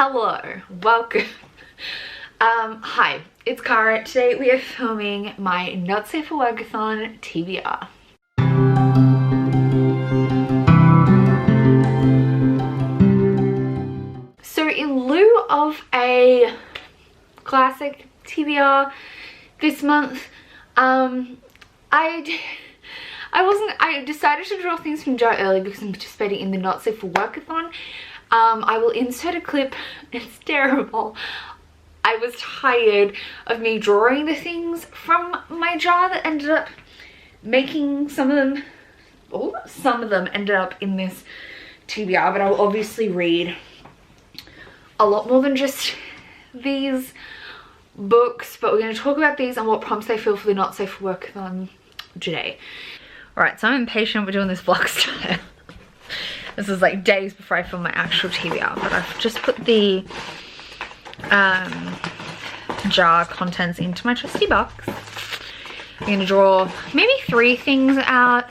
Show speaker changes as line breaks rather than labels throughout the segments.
Hello, welcome. Hi, it's Cara. Today we are filming my Nsfw-A-Thon TBR. So in lieu of a classic TBR this month, I decided to draw things from jar early because I'm participating in the Nsfw-A-Thon. I will insert a clip. It's terrible. I was tired of me drawing the things from my jar that ended up making some of them ended up in this TBR, but I'll obviously read a lot more than just these books, but we're going to talk about these and what prompts they feel for the Nsfw-A-Thon today. Alright, so I'm impatient. We're doing this vlog style. This is like days before I film my actual TBR, but I've just put the jar contents into my trusty box. I'm going to draw maybe 3 things out.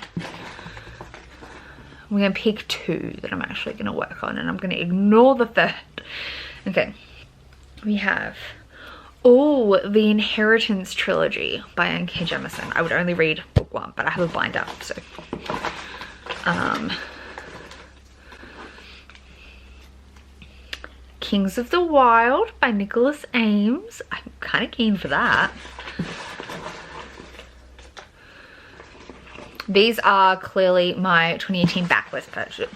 I'm going to pick 2 that I'm actually going to work on, and I'm going to ignore the 3rd. Okay, we have the Inheritance trilogy by N.K. Jemisin. I would only read book 1, but I have a binder, so Kings of the Wild by Nicholas Ames. I'm kind of keen for that. These are clearly my 2019 backlist purchases.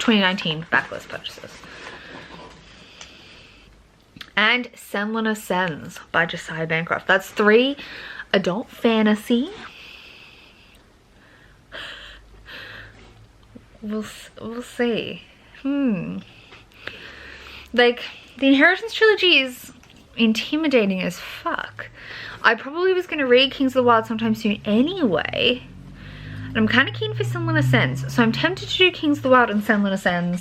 And Nsfw-A-Thon by Josiah Bancroft. That's 3 adult fantasy. We'll see. Like, the Inheritance trilogy is intimidating as fuck. I probably was going to read Kings of the Wild sometime soon anyway. And I'm kind of keen for Nsfw-A-Thon. So I'm tempted to do Kings of the Wild and Nsfw-A-Thon.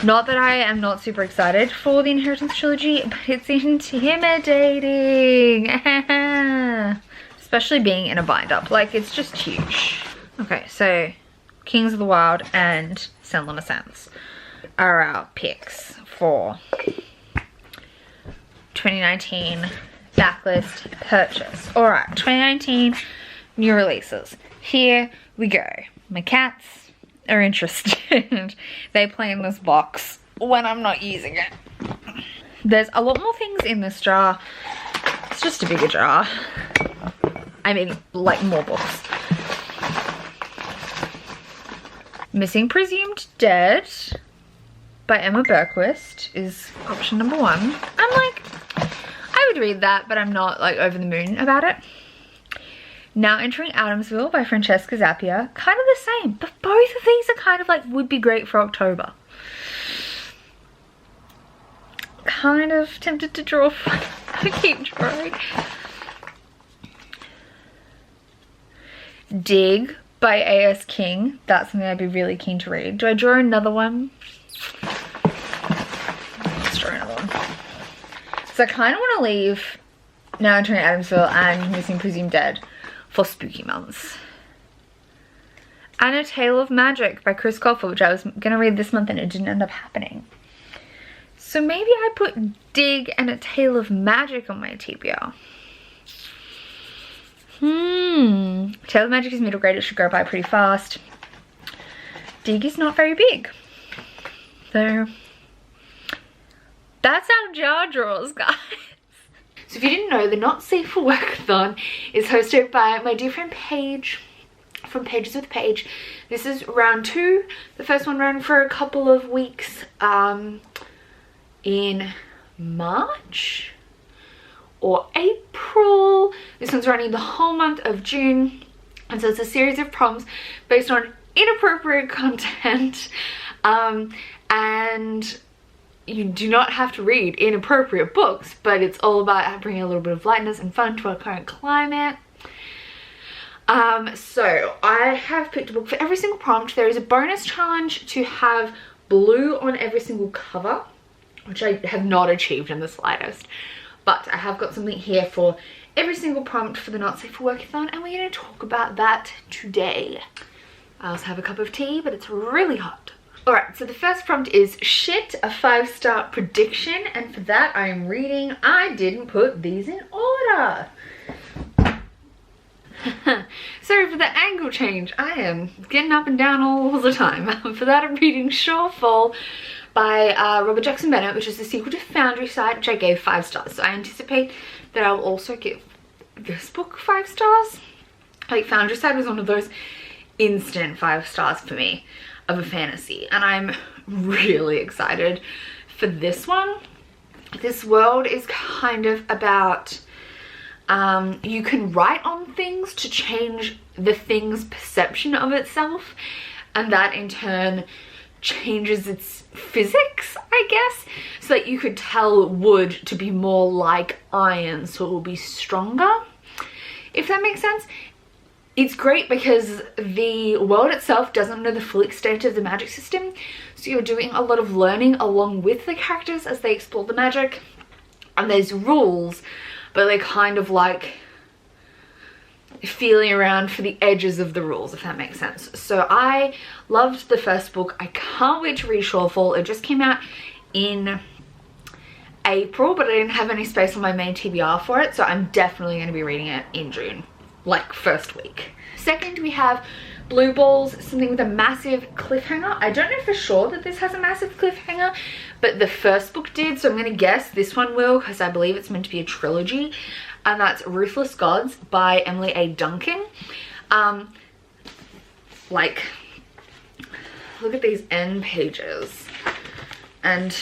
Not that I am not super excited for the Inheritance trilogy, but it's intimidating. Especially being in a binder. Like, it's just huge. Okay, so Kings of the Wild and Nsfw-A-Thon are our picks for 2019 backlist purchase. Alright, 2019 new releases. Here we go. My cats are interested. They play in this box when I'm not using it. There's a lot more things in this jar. It's just a bigger jar. I mean, like, more books. Missing Presumed Dead by Emma Berquist is option number 1. I'm like, I would read that, but I'm not like over the moon about it. Now Entering Adamsville by Francesca Zappia. Kind of the same, but both of these are kind of like would be great for October. Kind of tempted to draw. I keep drawing. Dig by A.S. King. That's something I'd be really keen to read. Do I draw another one? Let's draw another one. So I kind of want to leave Now Entering Adamsville and Missing Presumed Dead for spooky months. And A Tale of Magic by Chris Colfer, which I was going to read this month and it didn't end up happening. So maybe I put Dig and A Tale of Magic on my TBR. Tale of Magic is middle grade. It should go by pretty fast. Dig is not very big. So that's our jar draws, guys. So if you didn't know, the Nsfw-A-Thon is hosted by my dear friend Paige from Pages with Paige. This is round 2. The first one ran for a couple of weeks in March or April. This one's running the whole month of June. And so it's a series of prompts based on inappropriate content. And you do not have to read inappropriate books, but it's all about bringing a little bit of lightness and fun to our current climate. So I have picked a book for every single prompt. There is a bonus challenge to have blue on every single cover, which I have not achieved in the slightest. But I have got something here for every single prompt for the Nsfw-A-Thon, and we're going to talk about that today. I also have a cup of tea, but it's really hot. Alright, so the first prompt is shit, a 5-star prediction, and for that I am reading I Didn't Put These in Order. Sorry for the angle change, I am getting up and down all the time. For that I'm reading Shorefall by Robert Jackson Bennett, which is the sequel to Foundry Site, which I gave 5 stars. So I anticipate that I'll also give this book 5 stars. Like, Foundry Site was one of those instant 5 stars for me of a fantasy, and I'm really excited for this one. This world is kind of about you can write on things to change the thing's perception of itself, and that in turn changes its physics, I guess, so that you could tell wood to be more like iron, so it will be stronger, if that makes sense. It's great because the world itself doesn't know the full extent of the magic system, so you're doing a lot of learning along with the characters as they explore the magic. And there's rules, but they're kind of like feeling around for the edges of the rules, if that makes sense. So I loved the first book. I can't wait to read Shorefall. It just came out in April, but I didn't have any space on my main TBR for it, so I'm definitely going to be reading it in June. Like, first week. Second, we have Blue Balls, something with a massive cliffhanger. I don't know for sure that this has a massive cliffhanger, but the first book did, so I'm going to guess this one will, because I believe it's meant to be a trilogy, and that's Ruthless Gods by Emily A. Duncan. Like, look at these end pages, and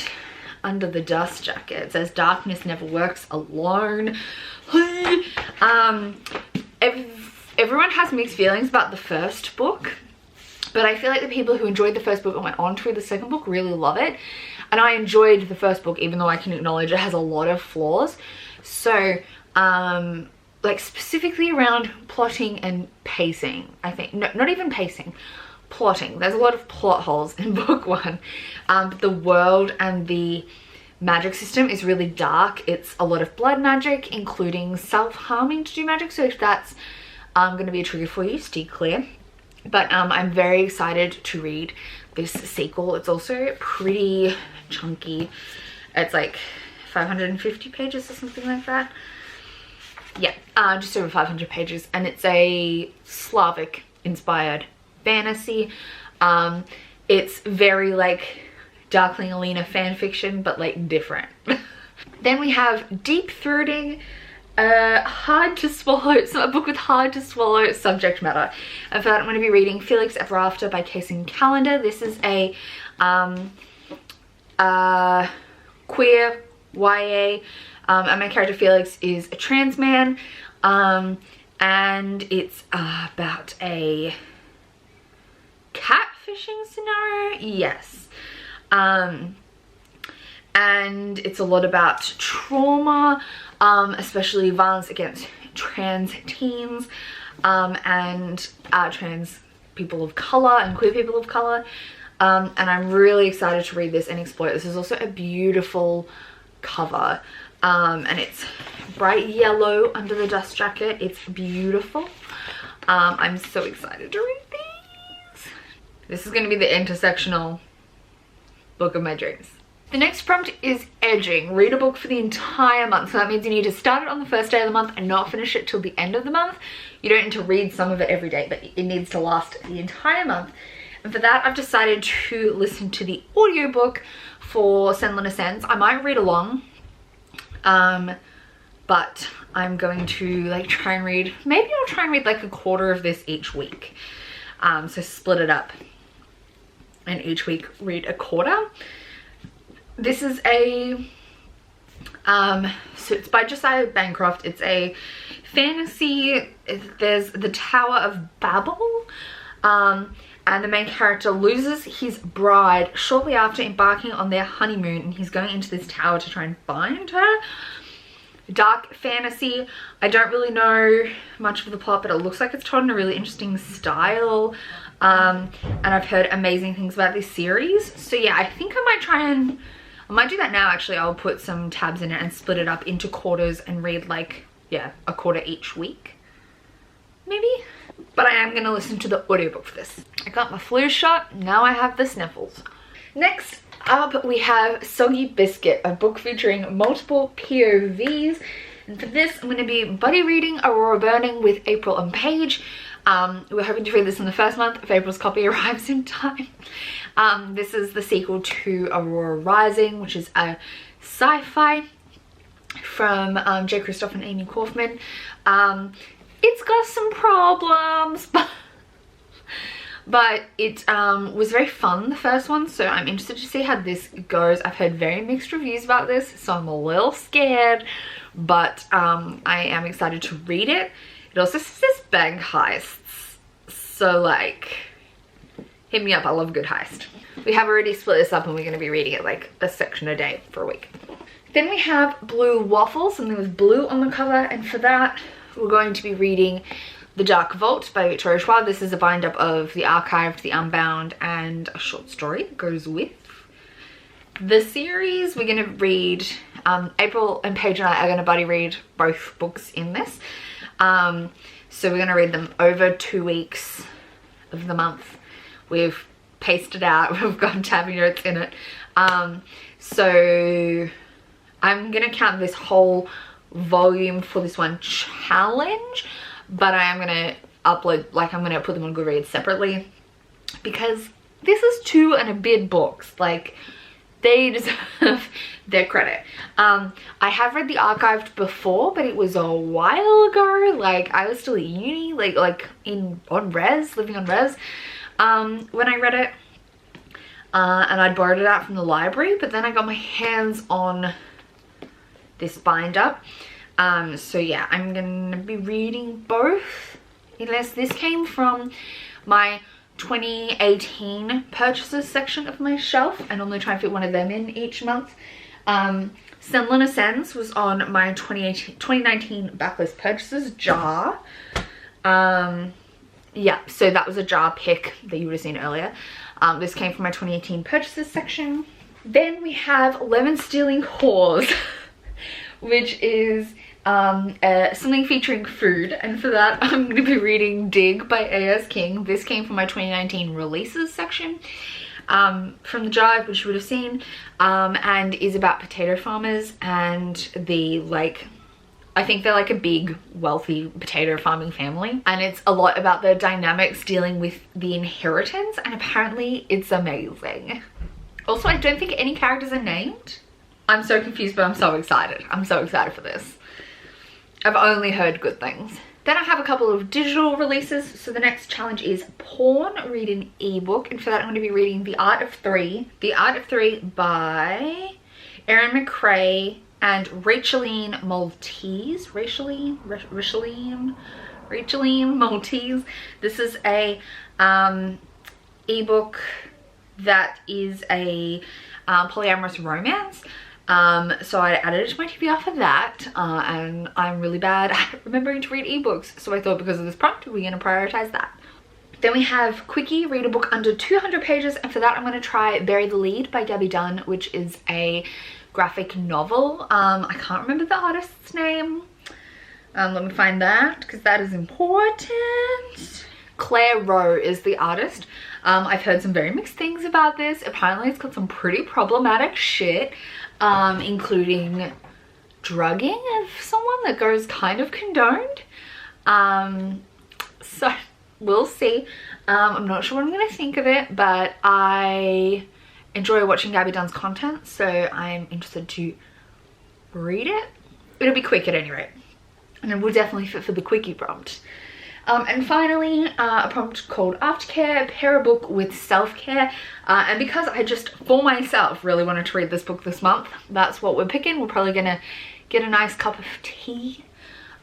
under the dust jacket it says darkness never works alone. Everyone has mixed feelings about the first book, but I feel like the people who enjoyed the first book and went on to read the second book really love it, and I enjoyed the first book even though I can acknowledge it has a lot of flaws. So like specifically around plotting and pacing, I think, no, not even pacing, plotting. There's a lot of plot holes in book one. The world and the magic system is really dark. It's a lot of blood magic, including self-harming to do magic, so if that's going to be a trigger for you, steer clear. But I'm very excited to read this sequel. It's also pretty chunky. It's like 550 pages or something like that. Yeah, just over 500 pages, and it's a Slavic inspired fantasy. It's very like Darkling Alina fan fiction, but like different. Then we have Deep Throating, hard to swallow, so a book with hard to swallow subject matter. And for that I'm going to be reading Felix Ever After by Casey Calendar. This is a queer YA, and my character Felix is a trans man, and it's about a catfishing scenario, yes. And it's a lot about trauma, especially violence against trans teens, and trans people of color and queer people of color. And I'm really excited to read this and explore it. This is also a beautiful cover, and it's bright yellow under the dust jacket. It's beautiful. I'm so excited to read these. This is going to be the intersectional book of my dreams. The next prompt is edging. Read a book for the entire month. So that means you need to start it on the first day of the month and not finish it till the end of the month. You don't need to read some of it every day, but it needs to last the entire month. And for that, I've decided to listen to the audiobook for Senlin Ascends. I might read along, but I'm going to like try and read, maybe I'll try and read like a quarter of this each week. So split it up and each week read a quarter. This is a so it's by Josiah Bancroft. It's a fantasy. There's the Tower of Babel, and the main character loses his bride shortly after embarking on their honeymoon, and he's going into this tower to try and find her. Dark fantasy. I don't really know much of the plot, but it looks like it's told in a really interesting style, and I've heard amazing things about this series. So yeah, I think I might do that now actually. I'll put some tabs in it and split it up into quarters and read like, yeah, a quarter each week. maybe. But I am going to listen to the audiobook for this. I got my flu shot, now I have the sniffles. Next up we have Soggy Biscuit, a book featuring multiple POVs. And for this I'm going to be buddy reading Aurora Burning with April and Paige. We're hoping to read this in the first month if April's copy arrives in time. This is the sequel to Aurora Rising, which is a sci-fi from J. Kristoff and Amy Kaufman. It's got some problems, but it was very fun, the first one, so I'm interested to see how this goes. I've heard very mixed reviews about this, so I'm a little scared, but I am excited to read it. It also says bank heists, so like, hit me up, I love a good heist. We have already split this up and we're going to be reading it like a section a day for a week. Then we have Blue Waffles, and there was blue on the cover, and for that we're going to be reading The Dark Vault by Victoria Schwab. This is a bind-up of The Archived, The Unbound, and a short story that goes with the series. We're going to read, April and Paige and I are going to buddy read both books in this. So we're going to read them over 2 weeks of the month. We've paced it out, we've got tabby notes in it. So I'm going to count this whole volume for this one challenge, but I am going to upload, like I'm going to put them on Goodreads separately, because this is 2 and a bit books. Like, they deserve their credit. I have read The Archived before, but it was a while ago. Like, I was still at uni, like on res, living on res, when I read it. And I'd borrowed it out from the library, but then I got my hands on this bind-up. So yeah, I'm gonna be reading both, unless this came from my 2018 purchases section of my shelf, and only try and fit one of them in each month. Senlin Ascends was on my 2019 backlist purchases jar. Yeah, so that was a jar pick that you would have seen earlier. This came from my 2018 purchases section. Then we have Lemon Stealing Whores, which is something featuring food, and for that I'm going to be reading Dig by A.S. King. This came from my 2019 releases section from the jar, which you would have seen, and is about potato farmers and the, like, I think they're like a big wealthy potato farming family, and it's a lot about the dynamics dealing with the inheritance, and apparently it's amazing. Also, I don't think any characters are named. I'm so confused, but I'm so excited. I'm so excited for this. I've only heard good things. Then I have a couple of digital releases. So the next challenge is Porn, read an ebook, and for that I'm going to be reading The Art of Three. The Art of Three by Erin McRae and Racheline Maltese. Racheline Maltese. This is a ebook that is a polyamorous romance. So I added it to my TBR for that, and I'm really bad at remembering to read ebooks, so I thought because of this prompt we're going to prioritize that. Then we have Quickie, read a book under 200 pages, and for that I'm going to try Bury the Lead by Gabby Dunn, which is a graphic novel. I can't remember the artist's name. Let me find that, because that is important. Claire Rowe is the artist. I've heard some very mixed things about this. Apparently it's got some pretty problematic shit, including drugging of someone that goes kind of condoned. So we'll see. I'm not sure what I'm going to think of it, but I enjoy watching Gabby Dunn's content, so I'm interested to read it. It'll be quick at any rate, and it will definitely fit for the quickie prompt. And finally, a prompt called Aftercare, pair a book with self-care. And because I just, for myself, really wanted to read this book this month, that's what we're picking. We're probably going to get a nice cup of tea.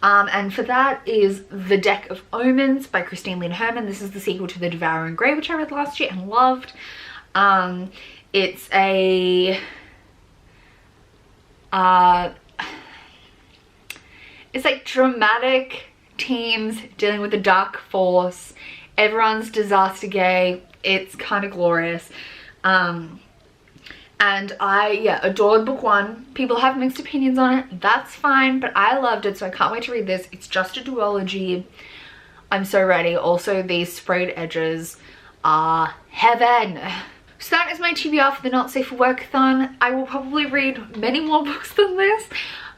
And for that is The Deck of Omens by Christine Lynn Herman. This is the sequel to The Devouring Grey, which I read last year and loved. It's a... it's like dramatic teens dealing with the dark force. Everyone's disaster gay. It's kind of glorious. And I adored book one. People have mixed opinions on it. That's fine, but I loved it, so I can't wait to read this. It's just a duology. I'm so ready. Also, these sprayed edges are heaven. So that is my TBR for the Not Safe for Work-a-thon. I will probably read many more books than this,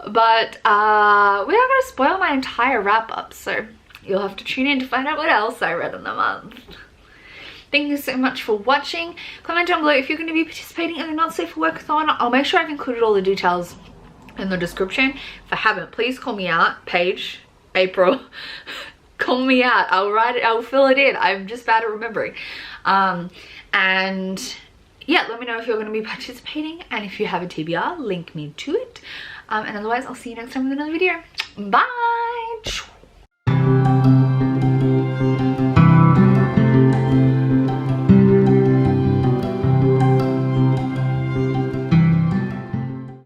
but we're not going to spoil my entire wrap-up, so you'll have to tune in to find out what else I read in the month. Thank you so much for watching. Comment down below if you're going to be participating in the Not Safe for Work-a-thon. I'll make sure I've included all the details in the description. If I haven't, please call me out. Paige, April, call me out. I'll write it, I'll fill it in. I'm just bad at remembering. And yeah, let me know if you're going to be participating, and if you have a TBR, link me to it. And otherwise, I'll see you next time with another video. Bye!